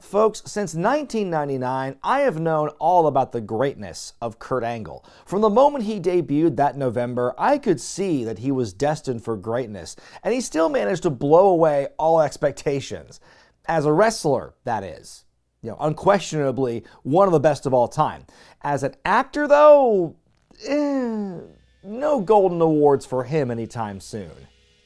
Folks, since 1999, I have known all about the greatness of Kurt Angle. From the moment he debuted that November, I could see that he was destined for greatness, and he still managed to blow away all expectations. As a wrestler, that is. Unquestionably one of the best of all time. As an actor, though, no golden awards for him anytime soon.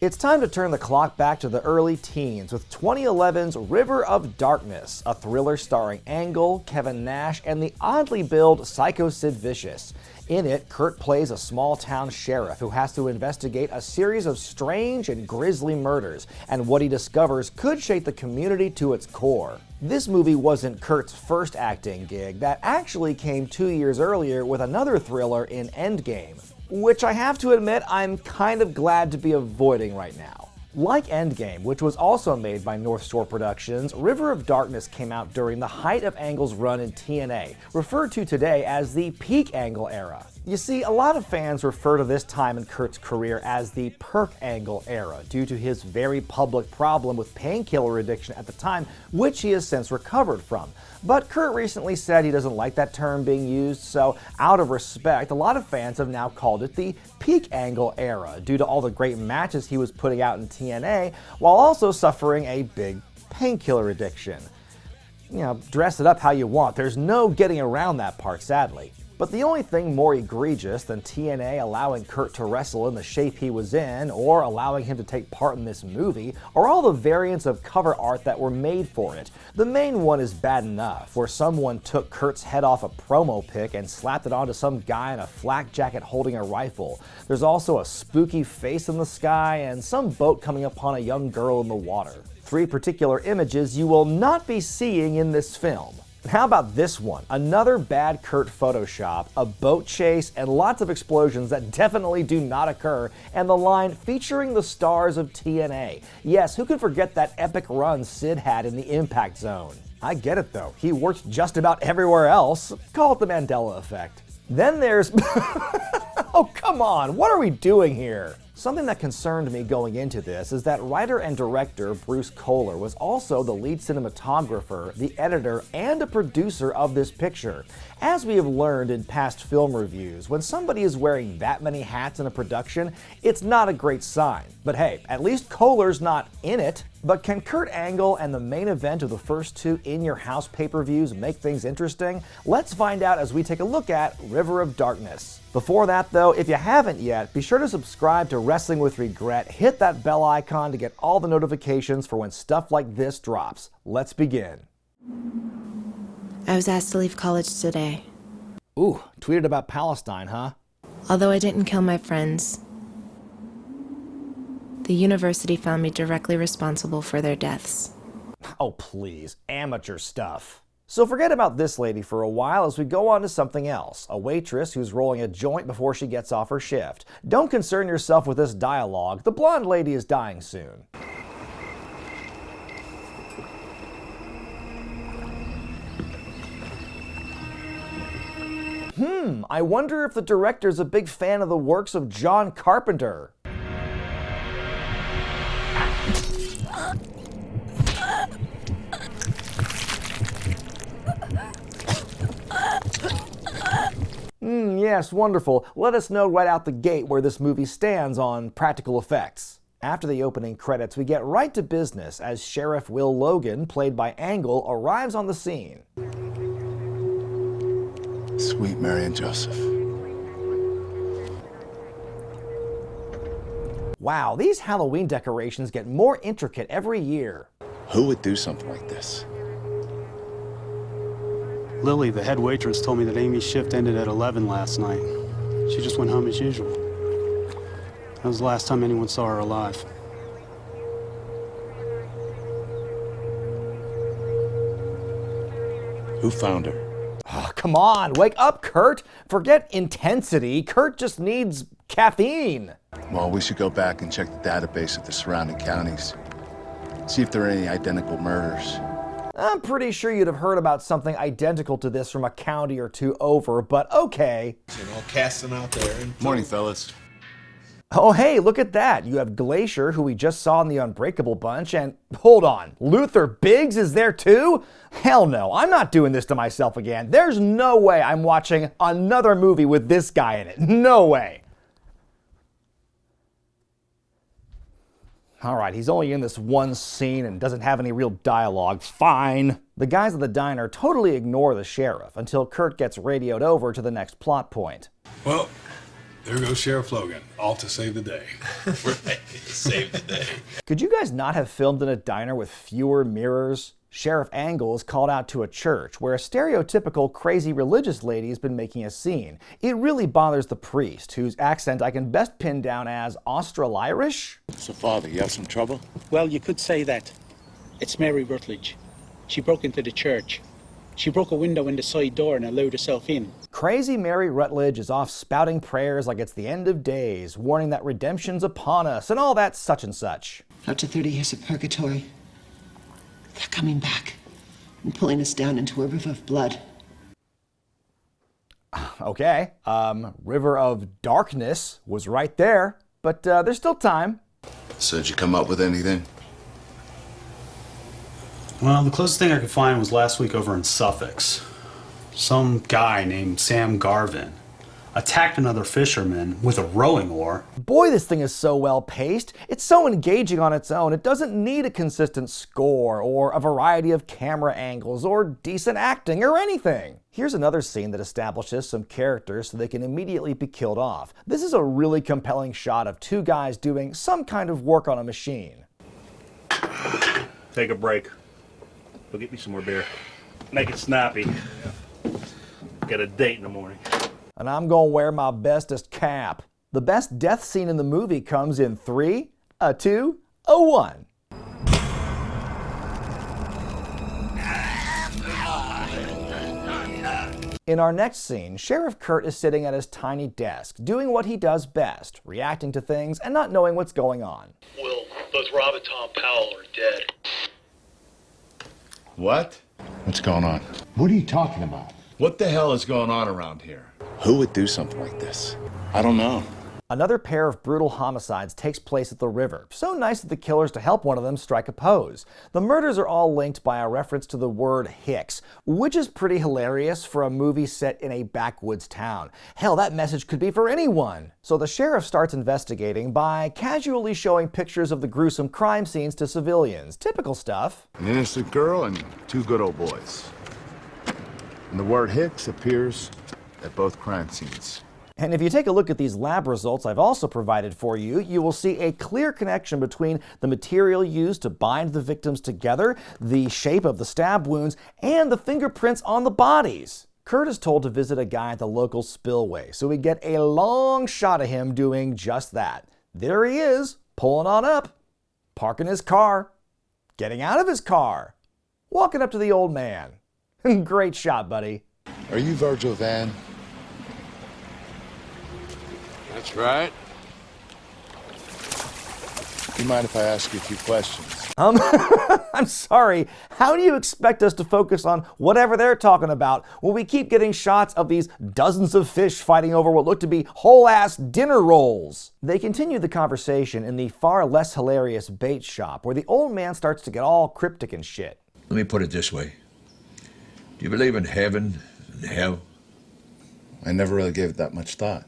It's time to turn the clock back to the early teens with 2011's River of Darkness, a thriller starring Angle, Kevin Nash, and the oddly billed Psycho Sid Vicious. In it, Kurt plays a small-town sheriff who has to investigate a series of strange and grisly murders, and what he discovers could shake the community to its core. This movie wasn't Kurt's first acting gig. That actually came 2 years earlier with another thriller in Endgame, which I have to admit I'm kind of glad to be avoiding right now. Like Endgame, which was also made by North Shore Productions, River of Darkness came out during the height of Angle's run in TNA, referred to today as the peak Angle era. You see, a lot of fans refer to this time in Kurt's career as the Perk Angle era, due to his very public problem with painkiller addiction at the time, which he has since recovered from. But Kurt recently said he doesn't like that term being used, so out of respect, a lot of fans have now called it the Peak Angle era, due to all the great matches he was putting out in TNA, while also suffering a big painkiller addiction. Dress it up how you want, there's no getting around that part, sadly. But the only thing more egregious than TNA allowing Kurt to wrestle in the shape he was in, or allowing him to take part in this movie, are all the variants of cover art that were made for it. The main one is bad enough, where someone took Kurt's head off a promo pic and slapped it onto some guy in a flak jacket holding a rifle. There's also a spooky face in the sky, and some boat coming upon a young girl in the water. 3 particular images you will not be seeing in this film. How about this one? Another bad Kurt Photoshop, a boat chase, and lots of explosions that definitely do not occur, and the line featuring the stars of TNA. Yes, who can forget that epic run Sid had in the Impact Zone? I get it though, he worked just about everywhere else. Call it the Mandela effect. Then there's... Oh, come on, what are we doing here? Something that concerned me going into this is that writer and director Bruce Kohler was also the lead cinematographer, the editor, and a producer of this picture. As we have learned in past film reviews, when somebody is wearing that many hats in a production, it's not a great sign. But hey, at least Kohler's not in it. But can Kurt Angle and the main event of the first 2 In Your House pay-per-views make things interesting? Let's find out as we take a look at River of Darkness. Before that though, if you haven't yet, be sure to subscribe to Wrestling with Regret, hit that bell icon to get all the notifications for when stuff like this drops. Let's begin. I was asked to leave college today. Ooh, tweeted about Palestine, huh? Although I didn't kill my friends, the university found me directly responsible for their deaths. Oh please, amateur stuff. So forget about this lady for a while as we go on to something else, a waitress who's rolling a joint before she gets off her shift. Don't concern yourself with this dialogue, the blonde lady is dying soon. I wonder if the director's a big fan of the works of John Carpenter. Yes, wonderful. Let us know right out the gate where this movie stands on practical effects. After the opening credits, we get right to business as Sheriff Will Logan, played by Angle, arrives on the scene. Sweet Mary and Joseph. Wow, these Halloween decorations get more intricate every year. Who would do something like this? Lily, the head waitress, told me that Amy's shift ended at 11 last night. She just went home as usual. That was the last time anyone saw her alive. Who found her? Oh, come on, wake up, Kurt! Forget intensity, Kurt just needs caffeine. Well, we should go back and check the database of the surrounding counties. See if there are any identical murders. I'm pretty sure you'd have heard about something identical to this from a county or 2 over, but okay. Casting out there. Morning, fellas. Oh hey, look at that. You have Glacier, who we just saw in the Unbreakable bunch, and hold on, Luther Biggs is there too? Hell no, I'm not doing this to myself again. There's no way I'm watching another movie with this guy in it. No way. Alright, he's only in this one scene and doesn't have any real dialogue. Fine. The guys at the diner totally ignore the sheriff until Kurt gets radioed over to the next plot point. Well, there goes Sheriff Logan, all to save the day. Right, save the day. Could you guys not have filmed in a diner with fewer mirrors? Sheriff Angle is called out to a church where a stereotypical crazy religious lady has been making a scene. It really bothers the priest, whose accent I can best pin down as Austral-Irish. So, Father, you have some trouble? Well, you could say that. It's Mary Rutledge. She broke into the church. She broke a window in the side door and allowed herself in. Crazy Mary Rutledge is off spouting prayers like it's the end of days, warning that redemption's upon us and all that such and such. After 30 years of purgatory, they're coming back and pulling us down into a river of blood. Okay, River of Darkness was right there, but there's still time. So, did you come up with anything? Well, the closest thing I could find was last week over in Suffolk. Some guy named Sam Garvin attacked another fisherman with a rowing oar. Boy, this thing is so well paced. It's so engaging on its own. It doesn't need a consistent score or a variety of camera angles or decent acting or anything. Here's another scene that establishes some characters so they can immediately be killed off. This is a really compelling shot of two guys doing some kind of work on a machine. Take a break. Go get me some more beer. Make it snappy. Got a date in the morning. And I'm gonna wear my bestest cap. The best death scene in the movie comes in 3, a 2, a 1. In our next scene, Sheriff Kurt is sitting at his tiny desk, doing what he does best, reacting to things and not knowing what's going on. Will, both Rob and Tom Powell are dead. What? What's going on? What are you talking about? What the hell is going on around here? Who would do something like this? I don't know. Another pair of brutal homicides takes place at the river, so nice of the killers to help one of them strike a pose. The murders are all linked by a reference to the word Hicks, which is pretty hilarious for a movie set in a backwoods town. Hell, that message could be for anyone. So the sheriff starts investigating by casually showing pictures of the gruesome crime scenes to civilians. Typical stuff. An innocent girl and 2 good old boys. And the word Hicks appears at both crime scenes. And if you take a look at these lab results I've also provided for you, you will see a clear connection between the material used to bind the victims together, the shape of the stab wounds, and the fingerprints on the bodies. Kurt is told to visit a guy at the local spillway, so we get a long shot of him doing just that. There he is, pulling on up, parking his car, getting out of his car, walking up to the old man. Great shot, buddy. Are you Virgil Van? That's right. Do you mind if I ask you a few questions? I'm sorry. How do you expect us to focus on whatever they're talking about when we keep getting shots of these dozens of fish fighting over what look to be whole-ass dinner rolls? They continue the conversation in the far less hilarious bait shop, where the old man starts to get all cryptic and shit. Let me put it this way. Do you believe in heaven and hell? I never really gave it that much thought.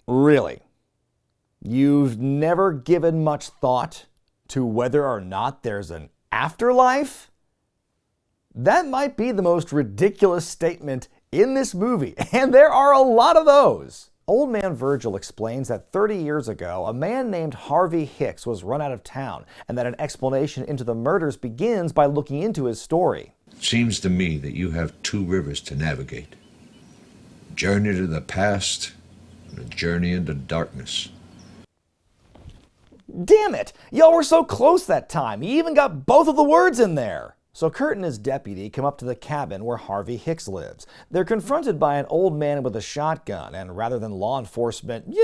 Really? You've never given much thought to whether or not there's an afterlife? That might be the most ridiculous statement in this movie, and there are a lot of those. Old Man Virgil explains that 30 years ago, a man named Harvey Hicks was run out of town, and that an explanation into the murders begins by looking into his story. It seems to me that you have 2 rivers to navigate. A journey to the past and a journey into darkness. Damn it! Y'all were so close that time. You even got both of the words in there. So Kurt and his deputy come up to the cabin where Harvey Hicks lives. They're confronted by an old man with a shotgun, and rather than law enforcement,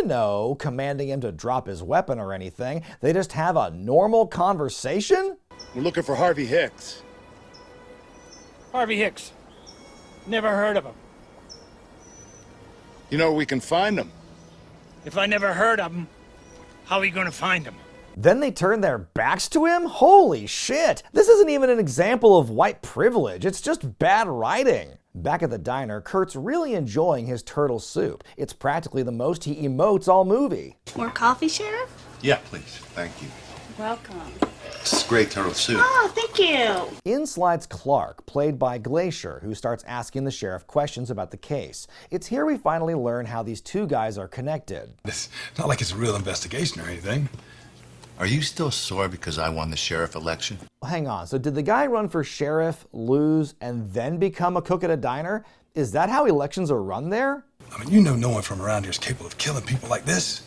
commanding him to drop his weapon or anything, they just have a normal conversation? We're looking for Harvey Hicks. Harvey Hicks. Never heard of him. You know where we can find him? If I never heard of him, how are you gonna find him? Then they turn their backs to him? Holy shit! This isn't even an example of white privilege, it's just bad writing. Back at the diner, Kurt's really enjoying his turtle soup. It's practically the most he emotes all movie. More coffee, Sheriff? Yeah, please. Thank you. Welcome. This is great turtle soup. Oh, thank you. In slides Clark, played by Glacier, who starts asking the sheriff questions about the case. It's here we finally learn how these two guys are connected. It's not like it's a real investigation or anything. Are you still sore because I won the sheriff election? Hang on, so did the guy run for sheriff, lose, and then become a cook at a diner? Is that how elections are run there? I mean, you know no one from around here is capable of killing people like this.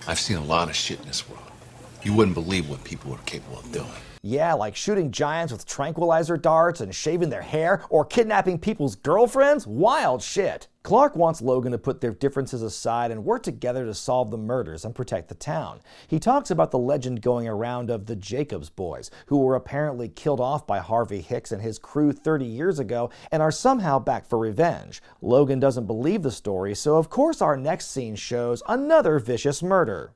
I've seen a lot of shit in this world. You wouldn't believe what people are capable of doing. Yeah, like shooting giants with tranquilizer darts and shaving their hair or kidnapping people's girlfriends? Wild shit. Clark wants Logan to put their differences aside and work together to solve the murders and protect the town. He talks about the legend going around of the Jacobs boys, who were apparently killed off by Harvey Hicks and his crew 30 years ago and are somehow back for revenge. Logan doesn't believe the story, so of course our next scene shows another vicious murder.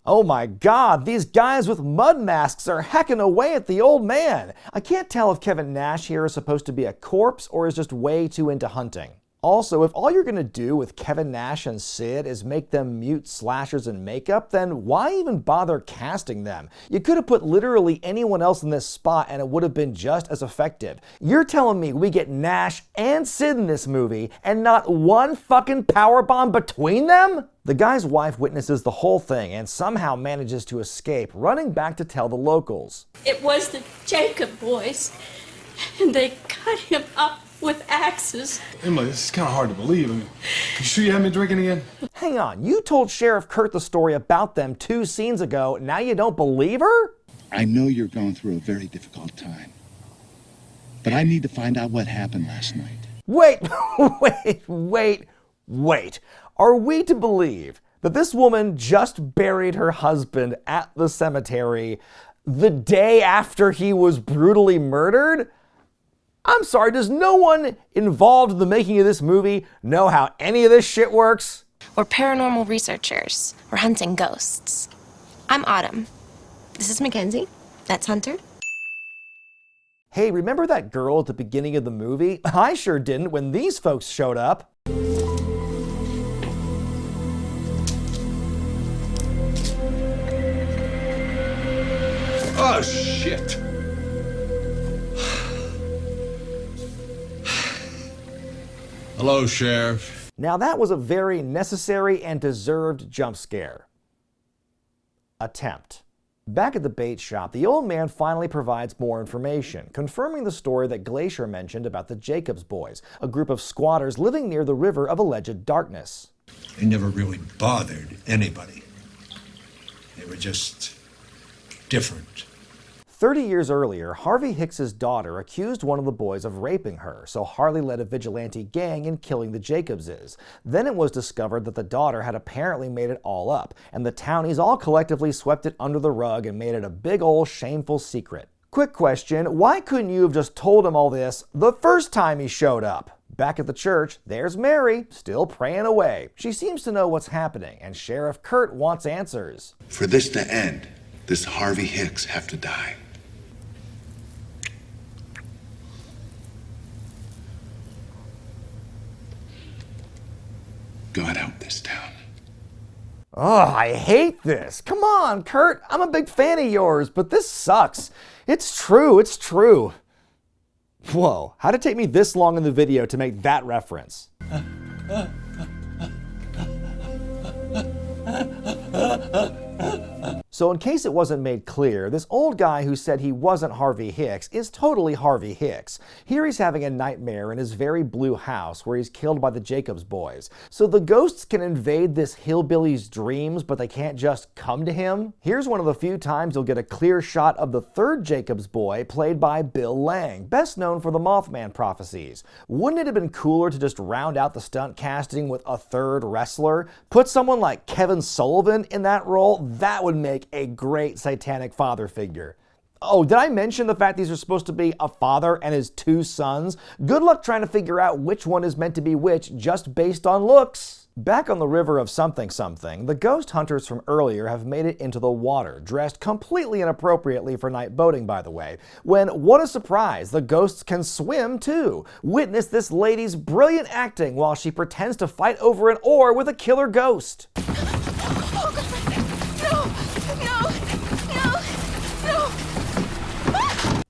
Oh my god, these guys with mud masks are hacking away at the old man. I can't tell if Kevin Nash here is supposed to be a corpse or is just way too into hunting. Also, if all you're gonna do with Kevin Nash and Sid is make them mute slashers in makeup, then why even bother casting them? You could have put literally anyone else in this spot and it would have been just as effective. You're telling me we get Nash and Sid in this movie and not one fucking powerbomb between them? The guy's wife witnesses the whole thing and somehow manages to escape, running back to tell the locals. It was the Jacob boys, and they cut him up with axes. Emily, this is kind of hard to believe. I mean, you sure you haven't been drinking again? Hang on, you told Sheriff Kurt the story about them 2 scenes ago. Now you don't believe her? I know you're going through a very difficult time, but I need to find out what happened last night. Wait. Are we to believe that this woman just buried her husband at the cemetery the day after he was brutally murdered? I'm sorry, does no one involved in the making of this movie know how any of this shit works? We're paranormal researchers. We're hunting ghosts. I'm Autumn. This is Mackenzie. That's Hunter. Hey, remember that girl at the beginning of the movie? I sure didn't when these folks showed up. Oh, shit. Hello, Sheriff. Now that was a very necessary and deserved jump scare. Attempt. Back at the bait shop, the old man finally provides more information, confirming the story that Glacier mentioned about the Jacobs boys, a group of squatters living near the river of alleged darkness. They never really bothered anybody. They were just different. 30 years earlier, Harvey Hicks's daughter accused one of the boys of raping her, so Harley led a vigilante gang in killing the Jacobses. Then it was discovered that the daughter had apparently made it all up, and the townies all collectively swept it under the rug and made it a big old shameful secret. Quick question, why couldn't you have just told him all this the first time he showed up? Back at the church, there's Mary, still praying away. She seems to know what's happening, and Sheriff Kurt wants answers. For this to end, does Harvey Hicks have to die? God help this town. Oh, I hate this. Come on, Kurt. I'm a big fan of yours, but this sucks. It's true. Whoa, how'd it take me this long in the video to make that reference? So in case it wasn't made clear, this old guy who said he wasn't Harvey Hicks is totally Harvey Hicks. Here he's having a nightmare in his very blue house where he's killed by the Jacobs boys. So the ghosts can invade this hillbilly's dreams, but they can't just come to him? Here's one of the few times you'll get a clear shot of the third Jacobs boy, played by Bill Lang, best known for the Mothman prophecies. Wouldn't it have been cooler to just round out the stunt casting with a third wrestler? Put someone like Kevin Sullivan in that role? That would make make a great satanic father figure. Oh, did I mention the fact these are supposed to be a father and his two sons? Good luck trying to figure out which one is meant to be which just based on looks. Back on the river of something, the ghost hunters from earlier have made it into the water, dressed completely inappropriately for night boating, by the way, when, what a surprise, the ghosts can swim too. Witness this lady's brilliant acting while she pretends to fight over an oar with a killer ghost.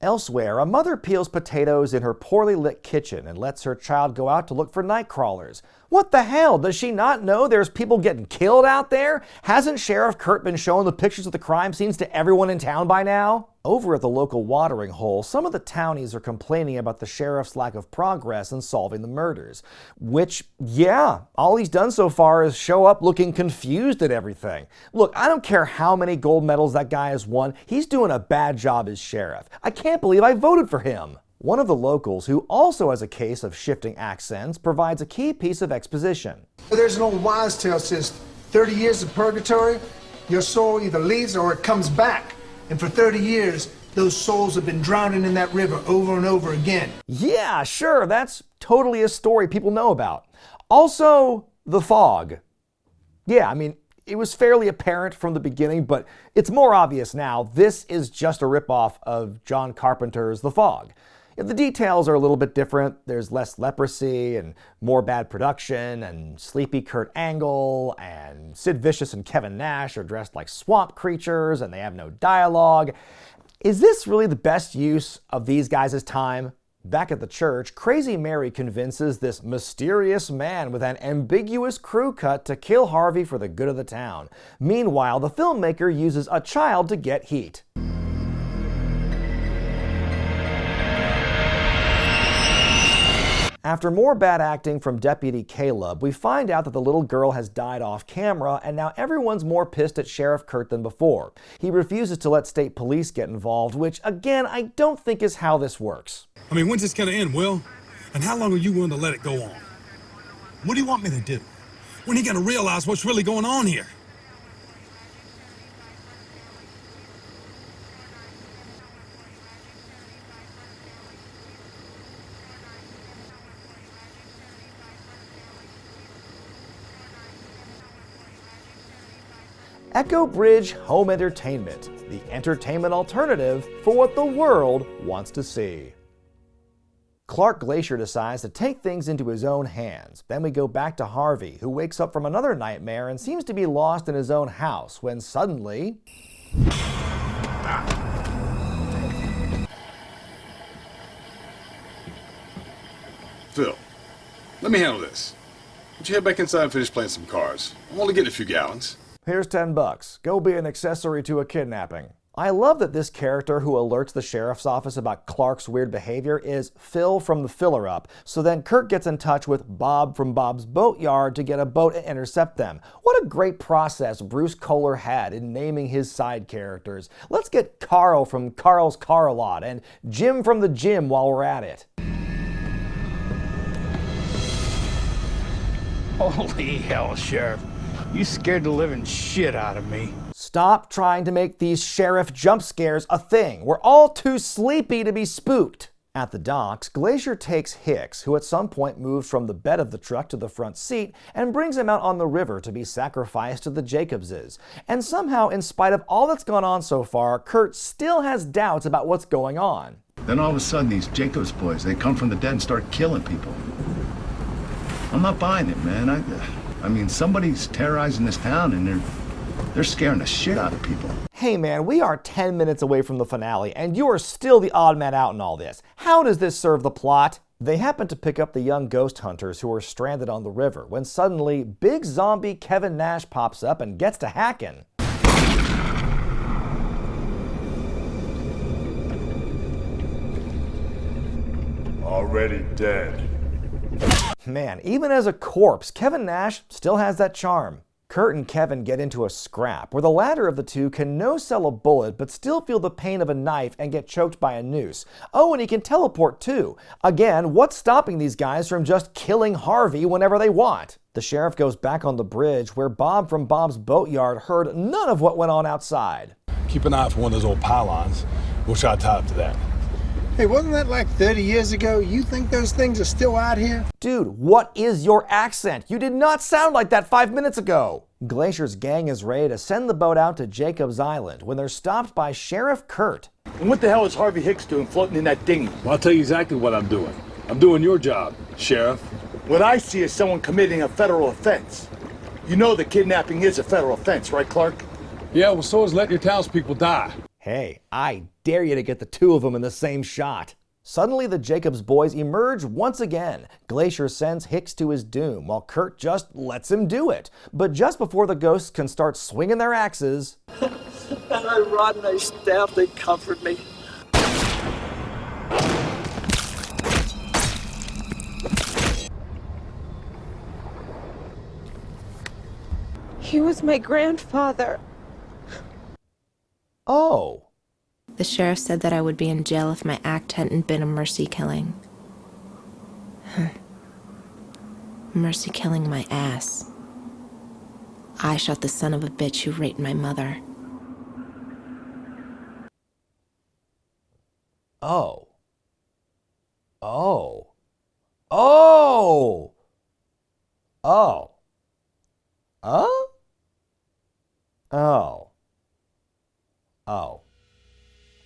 Elsewhere, a mother peels potatoes in her poorly lit kitchen and lets her child go out to look for night crawlers. What the hell? Does she not know there's people getting killed out there? Hasn't Sheriff Kurt been showing the pictures of the crime scenes to everyone in town by now? Over at the local watering hole, some of the townies are complaining about the sheriff's lack of progress in solving the murders. Which, yeah, all he's done so far is show up looking confused at everything. Look, I don't care how many gold medals that guy has won, he's doing a bad job as sheriff. I can't believe I voted for him. One of the locals, who also has a case of shifting accents, provides a key piece of exposition. There's an old wise tale says 30 years of purgatory, your soul either leaves or it comes back. And for 30 years, those souls have been drowning in that river over and over again. Yeah, sure, that's totally a story people know about. Also, the fog. Yeah, I mean, it was fairly apparent from the beginning, but it's more obvious now. This is just a ripoff of John Carpenter's The Fog. The details are a little bit different. There's less leprosy and more bad production, and sleepy Kurt Angle and Sid Vicious and Kevin Nash are dressed like swamp creatures and they have no dialogue. Is this really the best use of these guys' time? Back at the church, Crazy Mary convinces this mysterious man with an ambiguous crew cut to kill Harvey for the good of the town. Meanwhile, the filmmaker uses a child to get heat. After more bad acting from Deputy Caleb, we find out that the little girl has died off camera, and now everyone's more pissed at Sheriff Kurt than before. He refuses to let state police get involved, which, again, I don't think is how this works. I mean, when's this gonna end, Will? And how long are you willing to let it go on? What do you want me to do? When are you gonna realize what's really going on here? Echo Bridge Home Entertainment, the entertainment alternative for what the world wants to see. Clark Glacier decides to take things into his own hands. Then we go back to Harvey, who wakes up from another nightmare and seems to be lost in his own house when suddenly... Phil, let me handle this. Why don't you head back inside and finish playing some cards? I'm only getting a few gallons. Here's $10. Go be an accessory to a kidnapping. I love that this character who alerts the sheriff's office about Clark's weird behavior is Phil from the Filler Up, so then Kurt gets in touch with Bob from Bob's Boatyard to get a boat and intercept them. What a great process Bruce Kohler had in naming his side characters. Let's get Carl from Carl's Car Lot and Jim from the Gym while we're at it. Holy hell, Sheriff. You scared the living shit out of me. Stop trying to make these sheriff jump scares a thing. We're all too sleepy to be spooked. At the docks, Glacier takes Hicks, who at some point moves from the bed of the truck to the front seat, and brings him out on the river to be sacrificed to the Jacobses. And somehow, in spite of all that's gone on so far, Kurt still has doubts about what's going on. Then all of a sudden, these Jacobs boys, they come from the dead and start killing people. I'm not buying it, man. I mean, somebody's terrorizing this town and they're scaring the shit out of people. Hey man, we are 10 minutes away from the finale and you are still the odd man out in all this. How does this serve the plot? They happen to pick up the young ghost hunters who are stranded on the river when suddenly big zombie Kevin Nash pops up and gets to hacking. Already dead. Man, even as a corpse, Kevin Nash still has that charm. Kurt and Kevin get into a scrap where the latter of the two can no-sell a bullet but still feel the pain of a knife and get choked by a noose. Oh, and he can teleport too. Again, what's stopping these guys from just killing Harvey whenever they want? The sheriff goes back on the bridge where Bob from Bob's Boatyard heard none of what went on outside. Keep an eye out for one of those old pylons. We'll try to tie up to that. Hey, wasn't that like 30 years ago? You think those things are still out here? Dude, what is your accent? You did not sound like that 5 minutes ago. Glacier's gang is ready to send the boat out to Jacob's Island when they're stopped by Sheriff Kurt. And what the hell is Harvey Hicks doing floating in that dinghy? Well, I'll tell you exactly what I'm doing. I'm doing your job, Sheriff. What I see is someone committing a federal offense. You know that kidnapping is a federal offense, right, Clark? Yeah, well, so is letting your townspeople die. Hey, I dare you to get the two of them in the same shot. Suddenly, the Jacobs boys emerge once again. Glacier sends Hicks to his doom, while Kurt just lets him do it. But just before the ghosts can start swinging their axes... And I rod and I staff, they comfort me. He was my grandfather. Oh. The sheriff said that I would be in jail if my act hadn't been a mercy killing. Mercy killing my ass. I shot the son of a bitch who raped my mother. Oh. Oh. Oh! Oh. Huh? Oh. Oh.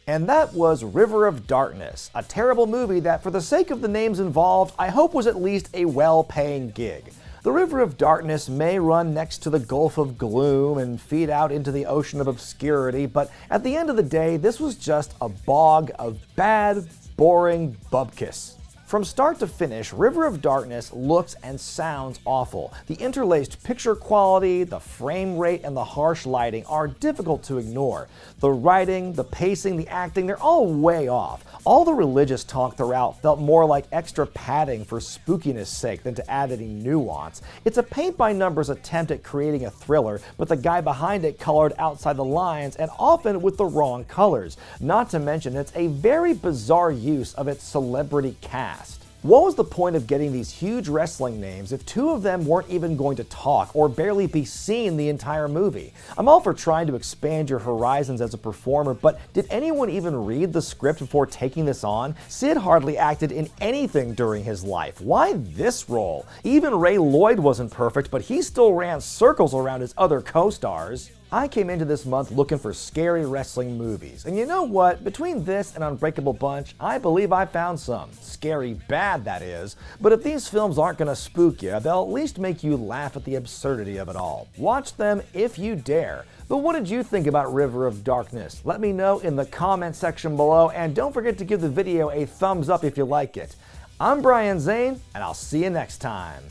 And that was River of Darkness, a terrible movie that, for the sake of the names involved, I hope was at least a well-paying gig. The River of Darkness may run next to the Gulf of Gloom and feed out into the ocean of obscurity, but at the end of the day, this was just a bog of bad, boring bupkis. From start to finish, River of Darkness looks and sounds awful. The interlaced picture quality, the frame rate, and the harsh lighting are difficult to ignore. The writing, the pacing, the acting, they're all way off. All the religious talk throughout felt more like extra padding for spookiness' sake than to add any nuance. It's a paint-by-numbers attempt at creating a thriller, but the guy behind it colored outside the lines and often with the wrong colors. Not to mention, it's a very bizarre use of its celebrity cast. What was the point of getting these huge wrestling names if two of them weren't even going to talk or barely be seen the entire movie? I'm all for trying to expand your horizons as a performer, but did anyone even read the script before taking this on? Sid hardly acted in anything during his life. Why this role? Even Ray Lloyd wasn't perfect, but he still ran circles around his other co-stars. I came into this month looking for scary wrestling movies, and you know what? Between this and Unbreakable Bunch, I believe I found some. Scary bad, that is. But if these films aren't gonna spook you, they'll at least make you laugh at the absurdity of it all. Watch them if you dare. But what did you think about River of Darkness? Let me know in the comment section below, and don't forget to give the video a thumbs up if you like it. I'm Brian Zane, and I'll see you next time.